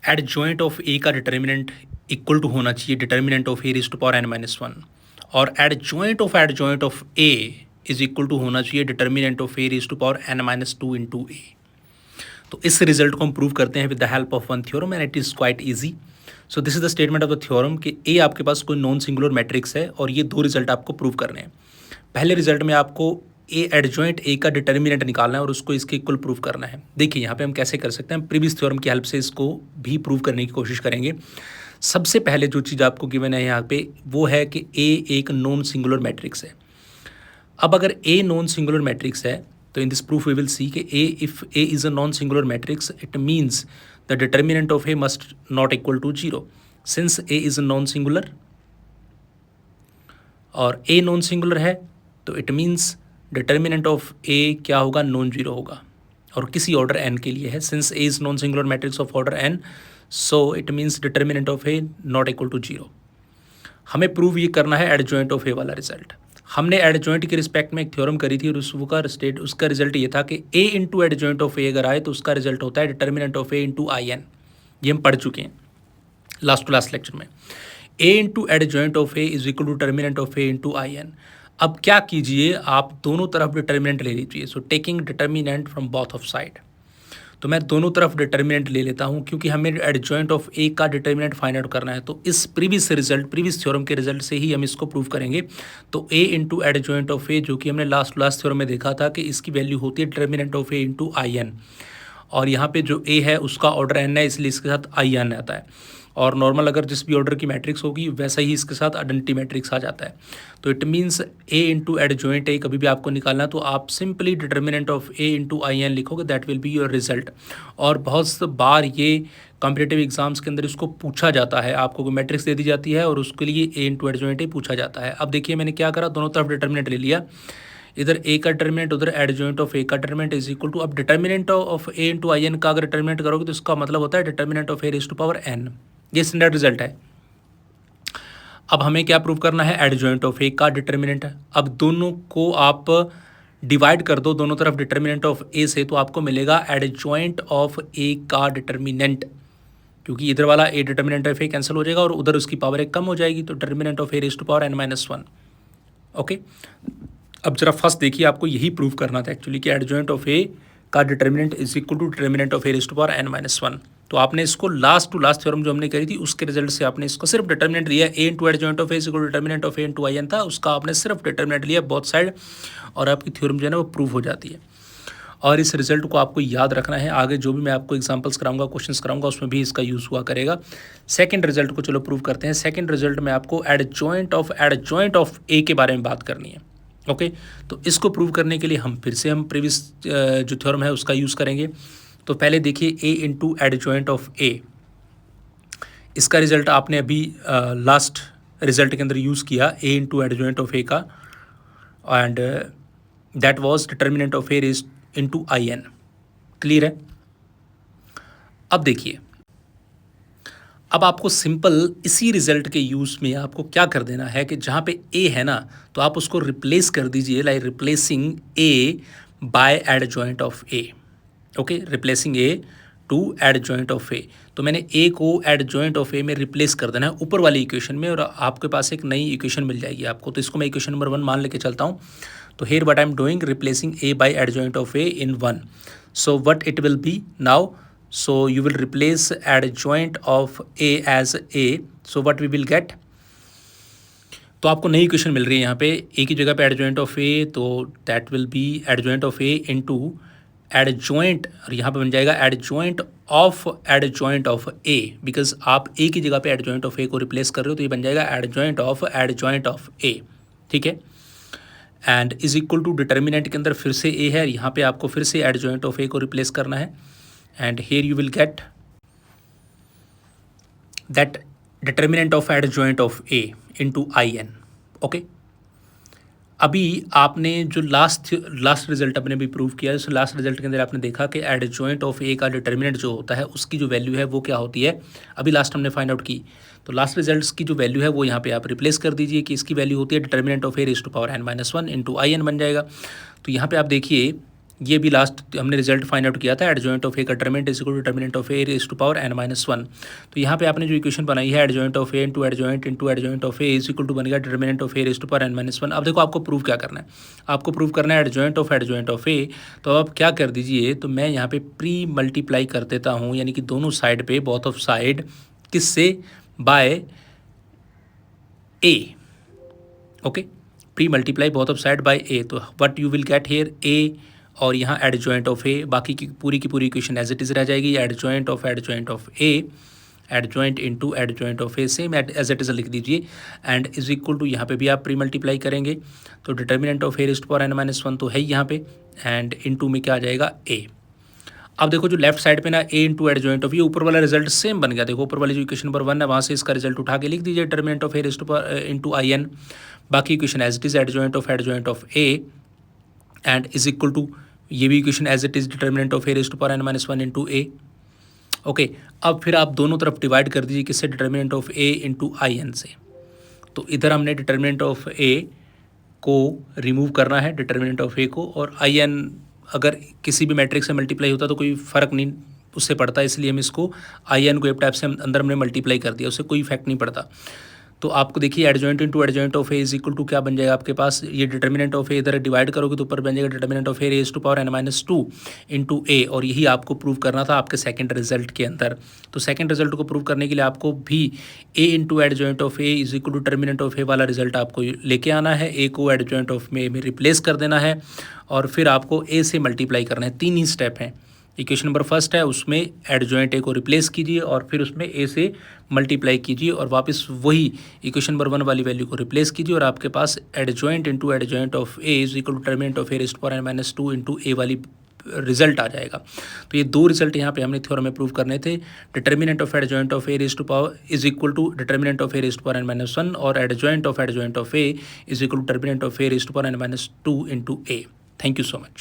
Adjoint of A का determinant equal to होना चाहिए determinant of A raise to power n-1 और adjoint of A is equal to होना चाहिए determinant of A raise to power n-2 into A. तो इस result को हम प्रूव करते हैं with the help of one theorem and it is quite easy. So this is the statement of the theorem कि A आपके पास कोई non singular matrix है और ये दो रिजल्ट आपको प्रूव करने हैं। पहले रिजल्ट में आपको ए एडजॉइंट ए का डिटर्मिनेंट निकालना है और उसको इसके इक्वल प्रूव करना है। देखिए यहाँ पे हम कैसे कर सकते हैं, प्रीवियस थ्योरम की हेल्प से इसको भी प्रूव करने की कोशिश करेंगे। सबसे पहले जो चीज़ आपको गिवन है यहाँ पे वो है कि ए एक नॉन सिंगुलर मैट्रिक्स है। अब अगर ए नॉन सिंगुलर मैट्रिक्स है तो in this proof we will see कि A if A is a non singular matrix it means the determinant of A must not equal to 0 since A is a non singular और A non singular है तो it means determinant of A क्या होगा, non zero होगा और किसी order N के लिए है। Since A is non singular matrix of order n so it means determinant of A not equal to 0। हमें प्रूव ये करना है एडजॉइंट ऑफ ए वाला रिजल्ट। हमने एडजॉइंट के रिस्पेक्ट में एक थ्योरम करी थी और उसका रिजल्ट ये था कि A into adjoint of A अगर आए तो उसका रिजल्ट होता है determinant of A into I n. ये हम पढ़ चुके हैं लास्ट टू लास्ट लेक्चर में। A into adjoint of A is equal to determinant of A into I n. अब क्या कीजिए, आप दोनों तरफ डिटर्मिनेंट ले लीजिए। So taking determinant from both of side, तो मैं दोनों तरफ डिटर्मिनेंट ले लेता हूं क्योंकि हमें एडजॉइंट ऑफ ए का डिटर्मिनेंट फाइंड आउट करना है। तो इस प्रीवियस थ्योरम के रिजल्ट से ही हम इसको प्रूव करेंगे। तो ए इंटू एडजॉइंट ऑफ ए जो कि हमने लास्ट थ्योरम में देखा था कि इसकी वैल्यू होती है determinant of A into I n और यहाँ पे जो ए है उसका ऑर्डर एन है इसलिए इसके साथ आई एन आता है और नॉर्मल अगर जिस भी ऑर्डर की मैट्रिक्स होगी वैसा ही इसके साथ आइडेंटिटी मैट्रिक्स आ जाता है। तो it means A into adjoint A कभी भी आपको निकालना तो आप simply determinant of A into I n लिखोगे, that will be your result. और बहुत बार ये कॉम्पिटेटिव एग्जाम्स के अंदर इसको पूछा जाता है, आपको कोई मैट्रिक्स दे दी जाती है और उसके लिए ए इंटू एडजॉइंट ए पूछा जाता है। अब देखिए मैंने क्या करा, दोनों तरफ डिटर्मिनेंट ले लिया, इधर ए का डिटर्मिनेंट उधर एडजॉइंट ऑफ ए का डिटर्मिनेंट इज इक्वल टू, अब determinant of A into I n का अगर डिटर्मिनेंट करोगे तो इसका मतलब होता है determinant of A raise to power n. ये स्टैंडर्ड रिजल्ट है। अब हमें क्या प्रूव करना है, एडजॉइंट ऑफ ए का डिटर्मिनेंट है। अब दोनों को आप डिवाइड कर दो दोनों तरफ डिटर्मिनेंट ऑफ ए से तो आपको मिलेगा एडजॉइंट ऑफ ए का डिटर्मिनेंट, क्योंकि इधर वाला ए डिटर्मिनेंट ऑफ ए कैंसिल हो जाएगा और उधर उसकी पावर एक कम हो जाएगी तो determinant of A raise to power n-1। Okay, अब जरा फर्स्ट देखिए, आपको यही प्रूव करना था एक्चुअली कि एडजॉइंट ऑफ ए का determinant is equal to determinant of A raise to power n-1। तो आपने इसको लास्ट थ्योरम जो हमने करी थी उसके रिजल्ट से आपने इसको सिर्फ डिटर्मिनेंट लिया, A into adjoint of A is equal to determinant of A into I n था, उसका आपने सिर्फ डिटर्मिनेंट लिया बोथ साइड और आपकी थ्योरम जो है ना वो प्रूव हो जाती है। और इस रिजल्ट को आपको याद रखना है, आगे जो भी मैं आपको एग्जांपल्स कराऊंगा, क्वेश्चंस कराऊंगा, उसमें भी इसका यूज़ हुआ करेगा। सेकंड रिजल्ट को चलो प्रूव करते हैं। सेकंड रिजल्ट में आपको एडजॉइंट ऑफ ए के बारे में बात करनी है। ओके, तो इसको प्रूव करने के लिए हम फिर से प्रीवियस जो थ्योरम है उसका यूज़ करेंगे। तो पहले देखिए ए इंटू एडजॉइंट ऑफ ए, इसका रिजल्ट आपने अभी लास्ट रिजल्ट के अंदर यूज़ किया, A into adjoint of A का, and that was determinant of A raise into I n. Clear है? अब देखिए, अब आपको सिंपल इसी रिजल्ट के यूज़ में आपको क्या कर देना है कि जहाँ पे ए है ना तो आप उसको रिप्लेस कर दीजिए, like replacing A by adjoint of A. Okay, replacing A to adjoint of A. तो मैंने ए को एडजॉइंट ऑफ ए में रिप्लेस कर देना है ऊपर वाली इक्वेशन में और आपके पास एक नई इक्वेशन मिल जाएगी आपको। तो इसको मैं इक्वेशन नंबर 1 मान लेके चलता हूँ। तो here what I am doing, replacing A by adjoint of A in 1। So what it will be now, so you will replace adjoint of a as a, so what we will get, तो आपको नई equation मिल रही है यहाँ पे ए की जगह पे एडजॉइंट ऑफ ए, तो that will B adjoint of A into adjoint, और यहाँ पे बन जाएगा एडजॉइंट ऑफ ए, बिकॉज आप ए की जगह पे एडजॉइंट ऑफ ए को रिप्लेस कर रहे हो तो ये बन जाएगा एडजॉइंट ऑफ ए। ठीक है, and is equal to determinant के अंदर फिर से ए है, यहाँ पे आपको फिर से एडजॉइंट ऑफ ए को रिप्लेस करना है and here you will get that determinant of adjoint of A into in। okay, अभी आपने जो लास्ट रिजल्ट आपने भी प्रूव किया है, उस लास्ट रिजल्ट के अंदर आपने देखा कि एडजॉइंट ऑफ ए का डिटर्मिनेंट जो होता है उसकी जो वैल्यू है वो क्या होती है, अभी लास्ट हमने फाइंड आउट की। तो लास्ट रिजल्ट्स की जो वैल्यू है वो यहाँ पे आप रिप्लेस कर दीजिए कि इसकी वैल्यू होती है determinant of A raise to power n-1 into I n बन जाएगा। तो यहाँ पे आप देखिए ये भी लास्ट हमने रिजल्ट फाइंड आउट किया था, एडजॉइंट ऑफ ए का determinant is equal to determinant of A raise to power n minus 1। तो यहाँ पे आपने जो इक्वेशन बनाई है adjoint of A into adjoint of A is equal to बनेगा determinant of A raise to power n minus 1। अब देखो आपको प्रूव क्या करना है, आपको प्रूव करना है एडजॉइंट ऑफ ए। तो अब क्या कर दीजिए, तो मैं यहाँ पे प्री मल्टीप्लाई कर देता हूँ, यानी कि दोनों साइड पे बोथ ऑफ साइड किससे, by A. Okay, pre multiply both of side by A. तो what you will get here A और यहाँ एडजॉइंट ऑफ ए, बाकी की पूरी इक्वेशन एज इट इज़ रह जाएगी। Adjoint of A, adjoint into adjoint of A same as it is लिख दीजिए, एंड इज इक्वल टू यहाँ पे भी आप प्री मल्टीप्लाई करेंगे तो determinant of A raise to power n minus 1 तो है यहाँ पे, एंड इनटू में क्या आ जाएगा ए। अब देखो जो लेफ्ट साइड पे ना ए इंटू एडजॉइंट ऑफ, ये ऊपर वाला रिजल्ट सेम बन गया। देखो ऊपर वाली जो इक्वेशन नंबर 1 है वहाँ से इसका रिजल्ट उठा के लिख दीजिए determinant of A raise to power into I n, बाकी equation as it is adjoint of A and is equal to ये भी equation as it is determinant of A raise to power n minus 1 into A. Okay, अब फिर आप दोनों तरफ divide कर दीजिए किससे, determinant of A into I n से। तो इधर हमने डिटर्मिनेंट ऑफ ए को रिमूव करना है, डिटर्मिनेंट ऑफ ए को, और आई एन अगर किसी भी मैट्रिक्स से मल्टीप्लाई होता तो कोई फ़र्क नहीं उससे पड़ता, इसलिए हम इसको आई एन को एक टाइप से अंदर हमने मल्टीप्लाई कर दिया, उससे कोई इफेक्ट नहीं पड़ता। तो आपको देखिए adjoint into adjoint of A is equal to क्या बन जाएगा आपके पास, ये डिटर्मिनेंट ऑफ ए इधर डिवाइड करोगे तो ऊपर बन जाएगा determinant of A raise to power n minus 2 into A, और यही आपको प्रूव करना था आपके सेकंड रिजल्ट के अंदर। तो सेकंड रिजल्ट को प्रूव करने के लिए आपको भी A into adjoint of A is equal to determinant of A वाला रिजल्ट आपको लेके आना है, ए को एडजॉइंट ऑफ में रिप्लेस कर देना है, और फिर आपको ए से मल्टीप्लाई करना है। 3 ही स्टेप हैं। इक्वेशन नंबर फर्स्ट है उसमें एडजॉइंट ए को रिप्लेस कीजिए और फिर उसमें ए से मल्टीप्लाई कीजिए और वापस वही इक्वेशन नंबर 1 वाली वैल्यू को रिप्लेस कीजिए, और आपके पास adjoint into adjoint of A is equal to determinant of A raise to power n minus 2 into A वाली रिजल्ट आ जाएगा। तो ये 2 रिजल्ट यहाँ पे हमने थ्योरम में प्रूव करने थे, determinant of adjoint of A raise to power is equal to determinant of A raise to power n minus 1 और adjoint of A is equal to determinant of A raise to power n minus 2 into A. Thank you so much.